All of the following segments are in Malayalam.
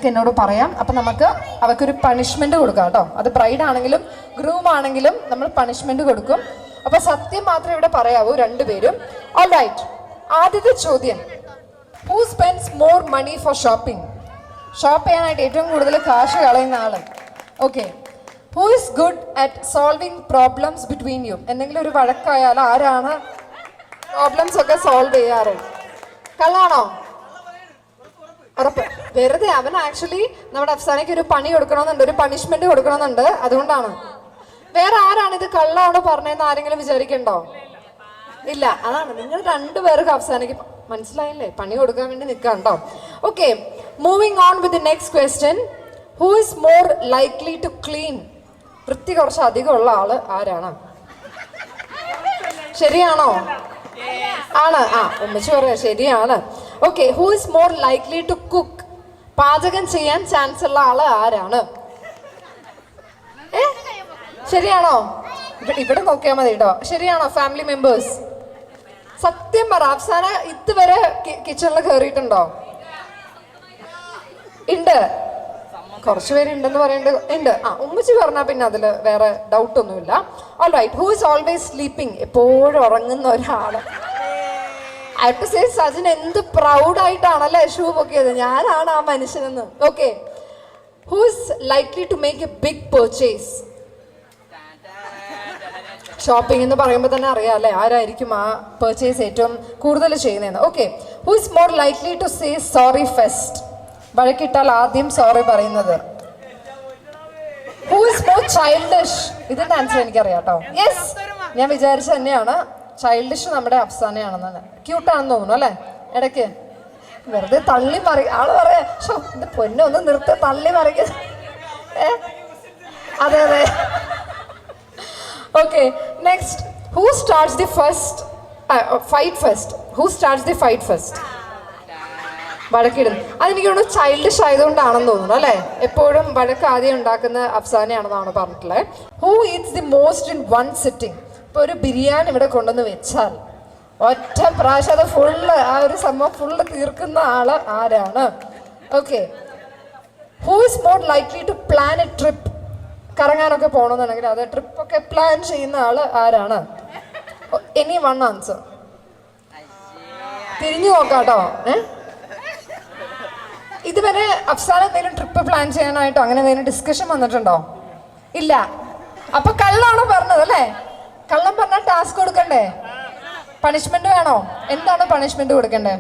എന്നോട് പറയാം. അപ്പം നമുക്ക് അവർക്കൊരു പണിഷ്മെന്റ് കൊടുക്കാം കേട്ടോ. അത് ബ്രൈഡ് ആണെങ്കിലും ഗ്രൂം ആണെങ്കിലും നമ്മൾ പണിഷ്മെന്റ് കൊടുക്കും. അപ്പൊ സത്യം മാത്രമേ ഇവിടെ പറയാവൂ രണ്ടുപേരും. ഓൾ റൈറ്റ്, ആദ്യത്തെ ചോദ്യം, who spends more money for shopping? Shop ചെയ്യാനായിട്ട് ഏറ്റവും കൂടുതൽ കാശ് കളയുന്ന ആള്. Okay. Who is good at solving problems between you? എന്തെങ്കിലും ഒരു വഴക്കായാൽ ആരാണ് പ്രോബ്ലംസ് ഒക്കെ സോൾവ് ചെയ്യാറ്? കള്ളാണോ? ഉറപ്പ്. വെറുതെ അവൻ ആക്ച്വലി നമ്മുടെ അഫ്സാനയ്ക്ക് ഒരു പണി കൊടുക്കണമെന്നുണ്ട്, ഒരു പണിഷ്മെന്റ് കൊടുക്കണമെന്നുണ്ട്, അതുകൊണ്ടാണ്. വേറെ ആരാണ് ഇത് കള്ളാണോ പറഞ്ഞതെന്ന് ആരെങ്കിലും വിചാരിക്കണ്ടോ? ഇല്ല. അതാണ്, നിങ്ങൾ രണ്ടുപേർക്ക് അഫ്സാനയ്ക്ക് മനസ്സിലായില്ലേ, പണി കൊടുക്കാൻ വേണ്ടി നിൽക്കാണ്ടോ. Okay, moving on with the next question. Who is more likely to clean? വൃത്തി കുറച്ച് അധികമുള്ള ആള് ആരാണ്? ശരിയാണോ? ആണ്. ഉമ്മച്ചി പറയാ ശരിയാണ്. Okay, who is more likely to cook? പാചകം ചെയ്യാൻ ചാൻസ് ഉള്ള ആള് ആരാണ്? ശരിയാണോ? ഇവിടെ നോക്കിയാൽ മതി കേട്ടോ. ശരിയാണോ ഫാമിലി മെമ്പേഴ്സ്? സത്യം പറ, അഫ്സാന ഇതുവരെ കിച്ചണിൽ കയറിയിട്ടുണ്ടോ? ഉണ്ട്, കുറച്ചുപേര് ഉണ്ടെന്ന് പറയേണ്ടത് ഉണ്ട്. ഉമ്മച്ചി പറഞ്ഞാൽ പിന്നെ അതിൽ വേറെ ഡൗട്ട് ഒന്നുമില്ല. All right, who is always sleeping? എപ്പോഴും ഉറങ്ങുന്ന ഒരാള്. ഐ ടു സേ സജിൻ എന്ത് പ്രൗഡായിട്ടാണല്ലേ ഷൂ പൊക്കിയത്, ഞാനാണ് ആ മനുഷ്യനെന്ന്. Okay, who is likely to make a big purchase? Shopping എന്ന് പറയുമ്പോൾ തന്നെ അറിയാം അല്ലേ ആരായിരിക്കും ആ പർച്ചേസ് ഏറ്റവും കൂടുതൽ ചെയ്യുന്നതെന്ന്. Okay, who is more likely to say sorry first? വഴക്കിട്ടാൽ ആദ്യം സോറി പറയുന്നത്. Who is more childish? ഇതിന്റെ ആൻസർ എനിക്കറിയാം കേട്ടോ. യെസ്, ഞാൻ വിചാരിച്ച തന്നെയാണ്, ചൈൽഡിഷ് നമ്മുടെ അഫ്സാനയാണെന്ന്. ക്യൂട്ടാണെന്ന് തോന്നുന്നു അല്ലേ? ഇടയ്ക്ക് വെറുതെ തള്ളി മറി ആള് പറയാ, ഷോ ഇത് പൊന്നൊന്ന് നിർത്ത്, തള്ളി മറിക്ക. അതെ അതെ. Okay, next, who starts the first fight first? Who starts the fight first? വഴക്കിടും. അതെനിക്ക് തോന്നുന്നു ചൈൽഡിഷ് ആയതുകൊണ്ടാണെന്ന് തോന്നുന്നു അല്ലേ? എപ്പോഴും വഴക്ക് ആദ്യം ഉണ്ടാക്കുന്ന അഫ്സാനയാണെന്നാണ് പറഞ്ഞിട്ടുള്ളത്. Who Eats the most in one sitting? ഇപ്പൊ ഒരു ബിരിയാണി ഇവിടെ കൊണ്ടുവന്ന് വെച്ചാൽ ഒറ്റ പ്രാവശ്യം അത് ഫുള്ള്, ആ ഒരു സംഭവം ഫുള്ള് തീർക്കുന്ന ആള് ആരാണ്? Okay, who is more likely to plan a trip? കറങ്ങാനൊക്കെ പോകണമെന്നുണ്ടെങ്കിൽ അത് ട്രിപ്പൊക്കെ പ്ലാൻ ചെയ്യുന്ന ആള് ആരാണ്? Anyone answer. തിരിഞ്ഞു നോക്കാട്ടോ. ഇതുവരെ അഫ്സാന എന്തെങ്കിലും ട്രിപ്പ് പ്ലാൻ ചെയ്യാനായിട്ടോ അങ്ങനെ എന്തെങ്കിലും ഡിസ്കഷൻ വന്നിട്ടുണ്ടോ? ഇല്ല. അപ്പൊ കള്ളാണോ പറഞ്ഞത് അല്ലേ? കള്ളം പറഞ്ഞാൽ ടാസ്ക് കൊടുക്കണ്ടേ? പണിഷ്മെന്റ് വേണോ? എന്താണ് പണിഷ്മെന്റ് കൊടുക്കണ്ടേ?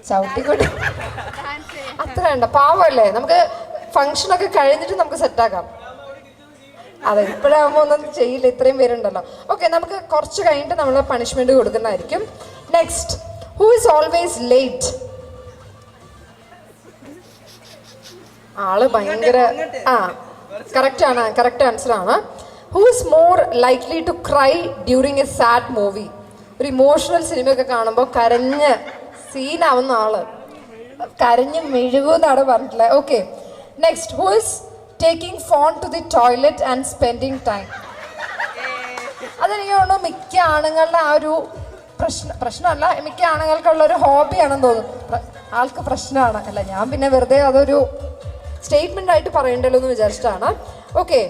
ചവിട്ടിക്കൊടി അത്ര വേണ്ട, പാവല്ലേ. നമുക്ക് ഫംഗ്ഷനൊക്കെ കഴിഞ്ഞിട്ട് നമുക്ക് സെറ്റാക്കാം. അതെ, ഇപ്പോഴാകുമ്പോൾ ഒന്നും ചെയ്യില്ല, ഇത്രയും പേരുണ്ടല്ലോ. ഓക്കെ, നമുക്ക് കുറച്ച് കഴിഞ്ഞിട്ട് നമ്മൾ പണിഷ്മെന്റ് കൊടുക്കുന്നതായിരിക്കും. Next, who is always late? ആള് ഭയങ്കര കറക്റ്റ് ആൻസർ ആണ്. Who is more likely to cry during a sad movie? ഒരു ഇമോഷണൽ സിനിമയൊക്കെ കാണുമ്പോൾ കരഞ്ഞ് സീനാവുന്ന ആള്, കരഞ്ഞ് മെഴുകുന്നാണ് പറഞ്ഞിട്ടുള്ളത്. Okay, next, who is taking phone to the toilet and spending time? അതെനിക്ക് തോന്നുന്നു മിക്ക ആണുങ്ങളുടെ ആ ഒരു പ്രശ്നമല്ല, മിക്ക ആണുങ്ങൾക്കുള്ള ഒരു ഹോബിയാണെന്ന് തോന്നുന്നു. ആൾക്ക് പ്രശ്നമാണ് അല്ല, ഞാൻ പിന്നെ വെറുതെ അതൊരു സ്റ്റേറ്റ്മെന്റ് ആയിട്ട് പറയണ്ടല്ലോ എന്ന് വിചാരിച്ചിട്ടാണ്. Okay,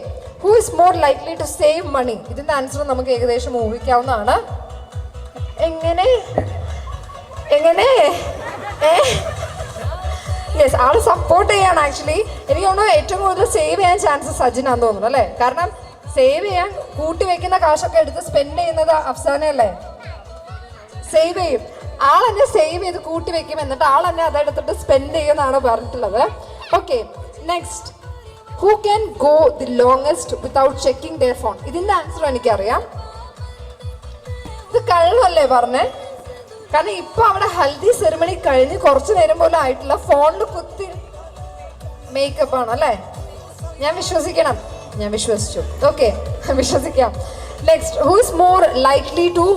who is more likely to save money? ഇതിന്റെ ആൻസർ നമുക്ക് ഏകദേശം ഊഹിക്കാവുന്നതാണ്. എങ്ങനെ യെസ്, ആള് സപ്പോർട്ട് ചെയ്യാണ്. ആക്ച്വലി എനിക്ക് തോന്നുന്നു ഏറ്റവും കൂടുതൽ സേവ് ചെയ്യാൻ ചാൻസ് സജിനാന്ന് തോന്നുന്നു അല്ലേ? കാരണം സേവ് ചെയ്യാൻ കൂട്ടി വെക്കുന്ന കാശൊക്കെ എടുത്ത് സ്പെൻഡ് ചെയ്യുന്നത് അഫ്സാനയല്ലേ? സേവ് ചെയ്യും, ആൾ എന്നെ സേവ് ചെയ്ത് കൂട്ടി വെക്കും, എന്നിട്ട് ആൾ എന്നെ അതെടുത്തിട്ട് സ്പെൻഡ് ചെയ്യുമെന്നാണ് പറഞ്ഞിട്ടുള്ളത്. Okay, next, who can go the longest without checking their phone? ഇതിന്റെ ആൻസർ എനിക്കറിയാം. ഇത് കള്ളല്ലേ പറഞ്ഞേ? കാരണം ഇപ്പൊ അവിടെ ഹൽദി സെറിമണി കഴിഞ്ഞ് കുറച്ചു നേരം പോലും ആയിട്ടില്ല, ഫോണിൽ കുത്തി മേക്കപ്പ് ആണ് അല്ലേ? ഞാൻ വിശ്വസിക്കണം, ഞാൻ വിശ്വസിച്ചു. ഓക്കെ, വിശ്വസിക്കാം. Next, who is more likely to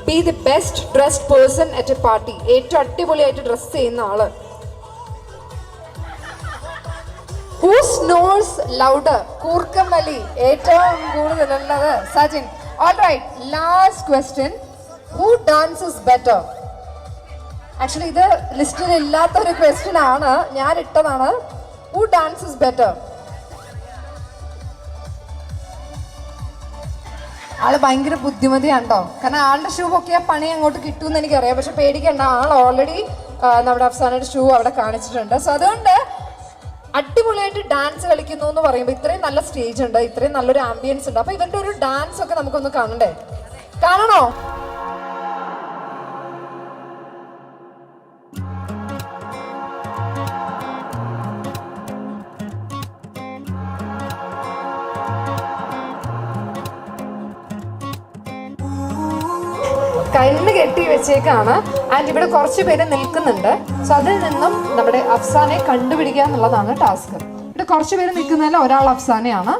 be the best dressed person at a party? ഏറ്റവും അടിപൊളിയായിട്ട് ഡ്രസ് ചെയ്യുന്ന ആള്. Who snores louder? കൂർക്കം വലി ഏറ്റവും കൂടുതലുള്ളത് Sajin. All right, last question, who dances better? Actually ഇത് ലിസ്റ്റിൽ ഇല്ലാത്ത ഒരു ക്വസ്റ്റ്യൻ ആണ്, ഞാൻ ഇട്ടതാണ്. Who dances better? ആള് ഭയങ്കര ബുദ്ധിമതിയാണ് കേട്ടോ. കാരണം ആളുടെ ഷൂ ഒക്കെ പണി അങ്ങോട്ട് കിട്ടുമെന്ന് എനിക്കറിയാം. പക്ഷെ പേടിക്കേണ്ട, ആൾ ഓൾറെഡി നമ്മുടെ അഫ്സാനയുടെ ഷൂ അവിടെ കാണിച്ചിട്ടുണ്ട്. സോ അതുകൊണ്ട് അടിപൊളിയായിട്ട് ഡാൻസ് കളിക്കുന്നു എന്ന് പറയുമ്പോൾ ഇത്രയും നല്ല സ്റ്റേജ് ഉണ്ട്, ഇത്രയും നല്ലൊരു ആംബിയൻസ് ഉണ്ട്. അപ്പൊ ഇവരുടെ ഒരു ഡാൻസ് ഒക്കെ നമുക്കൊന്ന് കാണണ്ടേ? കാണണോ? കണ്ണ് കെട്ടി വെച്ചേക്കാണ്. ആൻഡ് ഇവിടെ കുറച്ച് പേര് നിൽക്കുന്നുണ്ട്. സോ അതിൽ നിന്നും നമ്മുടെ അഫ്സാനെ കണ്ടുപിടിക്കുക എന്നുള്ളതാണ് ടാസ്ക്. ഇവിടെ കുറച്ച് പേര് നിൽക്കുന്നതിൽ ഒരാൾ അഫ്സാനെയാണ്.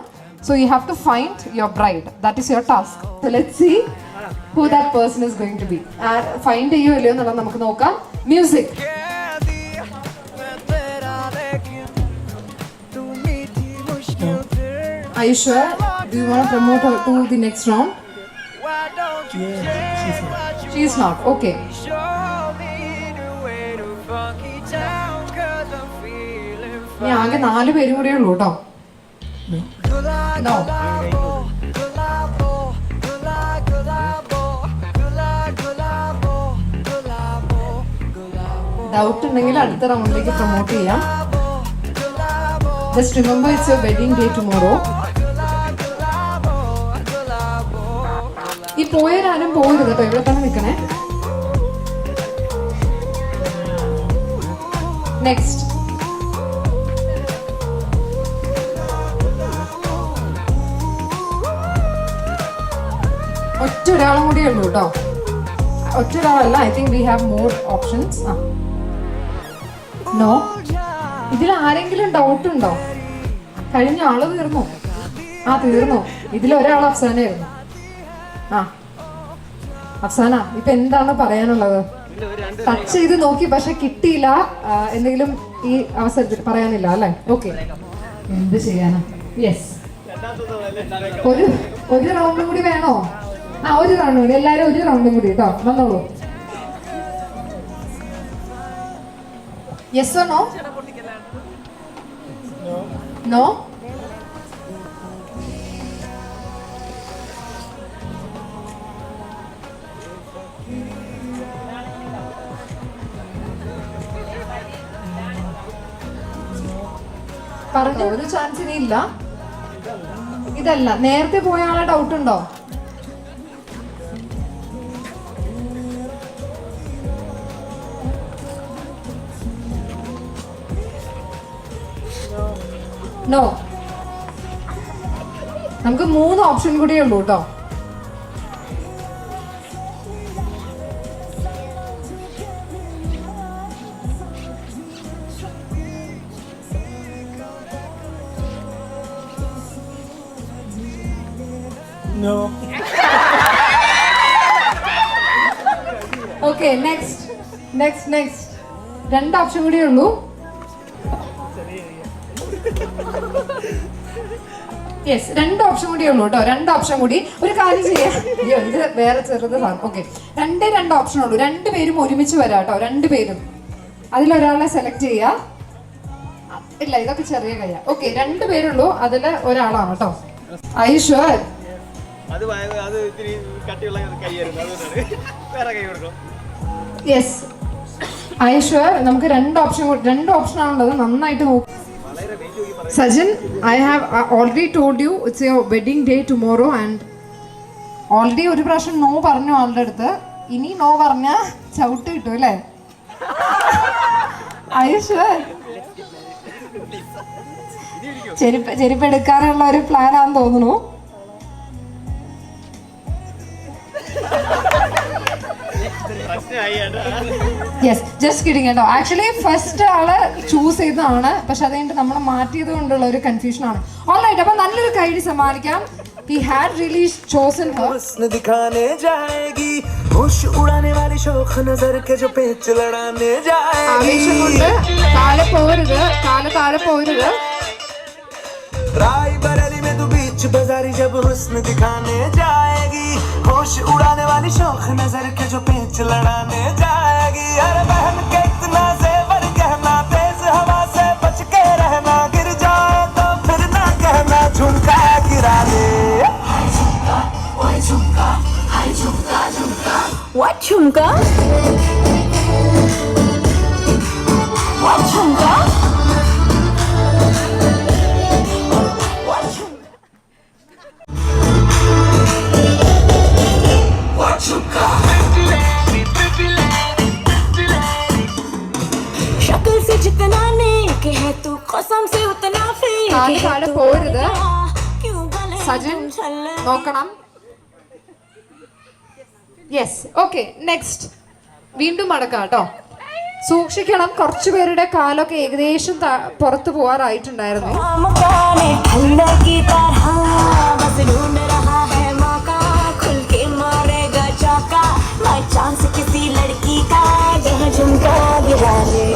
So you have to find your bride. That is your task. So let's see who that person is going to be. Find ചെയ്യോ ഇല്ലയോ എന്നുള്ളത് നമുക്ക് നോക്കാം. Music. Are you sure? Do you want to promote her to the next round? She's not. Okay. ഇനി ആകെ 4 പേരും കൂടെ ഉള്ളൂ കേട്ടോ. ഡൗട്ട് ഉണ്ടെങ്കിൽ അടുത്ത റൗണ്ടിലേക്ക് പ്രൊമോട്ട് ചെയ്യാം. Just remember it's your wedding day tomorrow. ഈ പോയവരാരും പോകരുത് കേട്ടോ, ഇവിടെ തന്നെ നിൽക്കണേ. നെക്സ്റ്റ്. ഒറ്റ ഒരാളും കൂടിയേ ഉള്ളൂ കേട്ടോ. ഒറ്റ ഒരാളല്ല, I think we have more options. No. ഇതിൽ ആരെങ്കിലും ഡൗട്ട് ഉണ്ടോ? കഴിഞ്ഞ ആള് തീർന്നു. തീർന്നു. ഇതിലൊരാൾ അഫ്സാനായിരുന്നു. അഫ്സാന, ഇപ്പൊ എന്താണ് പറയാനുള്ളത്? ടച്ച് ചെയ്ത് നോക്കി പക്ഷെ കിട്ടിയില്ല. എന്തെങ്കിലും ഈ അവസരത്തിൽ പറയാനില്ല അല്ലേ? ഓക്കെ, എന്ത് ചെയ്യാനാ? യെസ്, ഒരു റൗണ്ടും കൂടി വേണോ? ഒരു റൗണ്ടും കൂടി. എല്ലാരും ഒരു റൗണ്ടും കൂടി കേട്ടോ. വന്നോളൂ. Yes or no? നോ. പറഞ്ഞു, ഒരു ചാൻസ് ഇനി ഇല്ല. ഇതല്ല, നേരത്തെ പോയ ആളെ ഡൗട്ട് ഉണ്ടോ? നോ. നമുക്ക് 3 ഓപ്ഷൻ കൂടിയേ ഉള്ളൂ കേട്ടോ. Okay, next. 2 ഓപ്ഷൻ കൂടിയേ ഉള്ളൂ. യെസ്, 2 ഓപ്ഷൻ കൂടിയേ ഉള്ളൂ കേട്ടോ. 2 ഓപ്ഷൻ കൂടി. ഒരു കാര്യം ചെയ്യാം, ഇത് വേറെ ചെറുത്. ഓക്കെ, 2 ഓപ്ഷൻ ഉള്ളൂ. 2 പേരും ഒരുമിച്ച് വരാം കേട്ടോ. 2 പേരും അതിലൊരാളെ സെലക്ട് ചെയ്യാ. ഇല്ല, ഇതൊക്കെ ചെറിയ കയ്യാ. ഓക്കെ, 2 പേരുള്ളൂ. അതിൽ ഒരാളാണ് കേട്ടോ. I sure? Yes, I sure? നമുക്ക് 2 ഓപ്ഷൻ ആണുള്ളത്. നന്നായിട്ട് നോക്കും. Sajin, I have already told you it's your wedding day tomorrow and already ഒരു പ്രാവശ്യം നോ പറഞ്ഞു ആളുടെ അടുത്ത്. ഇനി നോ പറഞ്ഞ ചവിട്ട് കിട്ടും അല്ലേ? ചെരുപ്പ് എടുക്കാനുള്ള ഒരു പ്ലാൻ ആണെന്ന് തോന്നുന്നു. യെസ്, ജസ്റ്റ് കിഡിങ് കേട്ടോ. ആക്ച്വലി ഫസ്റ്റ് ആള് ചൂസ് ചെയ്തതാണ്, പക്ഷെ അത് കഴിഞ്ഞിട്ട് നമ്മൾ മാറ്റിയത് കൊണ്ടുള്ള ഒരു കൺഫ്യൂഷൻ ആണ്. ഓൾറൈറ്റ്, അപ്പൊ നല്ലൊരു കൈഡി സമ്മാനിക്കാം. He had really chosen her. दिखाने जाएगी होश उड़ाने वाली शौक नजर के जो पेच लड़ाने जाएगी. ആവേശം കൊണ്ട് താഴെ പോരുത്. रायबरेली में तू बीच बाजारी जब हुस्न दिखाने जाएगी होश उड़ाने वाली शौक नजर के जो पेच लड़ाने जाएगी. जाएगी अरे बहन के इतना जेवर कहना तेज हवा से बच के रहना गिर जाए तो फिर ना कहना झुमका गिरा दे झुमका झुमका झुमका What झुमका What झुमका शक्ल से जितना नेक है तू कसम से उतना फेक കാല് है താഴെ तू പോരുത്. क्यों गले സജിൻ നോക്കണം. യെസ് ഓക്കെ നെക്സ്റ്റ് വീണ്ടും മടക്കാം കേട്ടോ. സൂക്ഷിക്കണം, കുറച്ചു പേരുടെ കാലൊക്കെ ഏകദേശം പുറത്തു പോവാറായിട്ടുണ്ടായിരുന്നു. मकाने ठंडा की तरह बस ढूंढ रहा है मौका खुल के मारेगा चौका मैं चांस किसी लड़की का जहाँ झुमका गिरा दे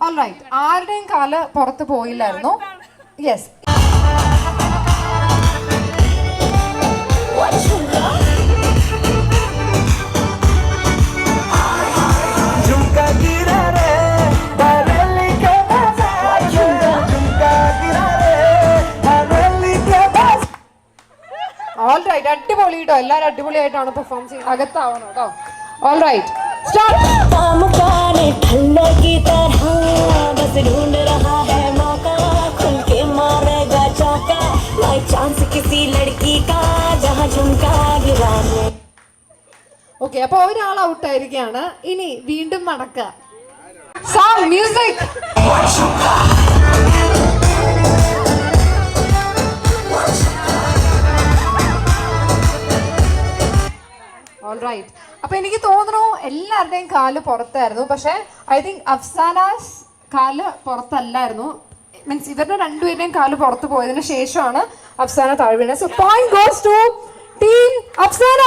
ഓൾറൈറ്റ്, ആരുടെയും കാല് പുറത്ത് പോയില്ലായിരുന്നു. യെസ്, झुमका गिरा रे बरेली के बाजार झुमका गिरा रे बरेली के बाजार ഓൾറൈറ്റ്, അടിപൊളി കേട്ടോ. എല്ലാവരും അടിപൊളിയായിട്ടാണ് പെർഫോം ചെയ്യുന്നത്. അകത്താവണം കേട്ടോ. Alright, start. मकाने ठंडा की तरह बस ढूंढ रहा है मौका खुल के मारेगा चौका मैं चांस किसी लड़की का जहाँ झुमका गिरा दे ഓക്കെ, അപ്പൊ ഒരാൾ ഔട്ട് ആയിരിക്കുകയാണ്. ഇനി വീണ്ടും നടക്കുക. Song music. ഓൾറൈറ്റ്, അപ്പൊ എനിക്ക് തോന്നുന്നു എല്ലാവരുടെയും കാല് പുറത്തായിരുന്നു. പക്ഷെ ഐ തിങ്ക് അഫ്സാനാസ് കാല് പുറത്തല്ലായിരുന്നു. മീൻസ് ഇവരുടെ രണ്ടുപേരുടെയും കാല് പുറത്ത് പോയതിനു ശേഷമാണ് അഫ്സാന താഴെ വീണത്. So point goes to team Afsana.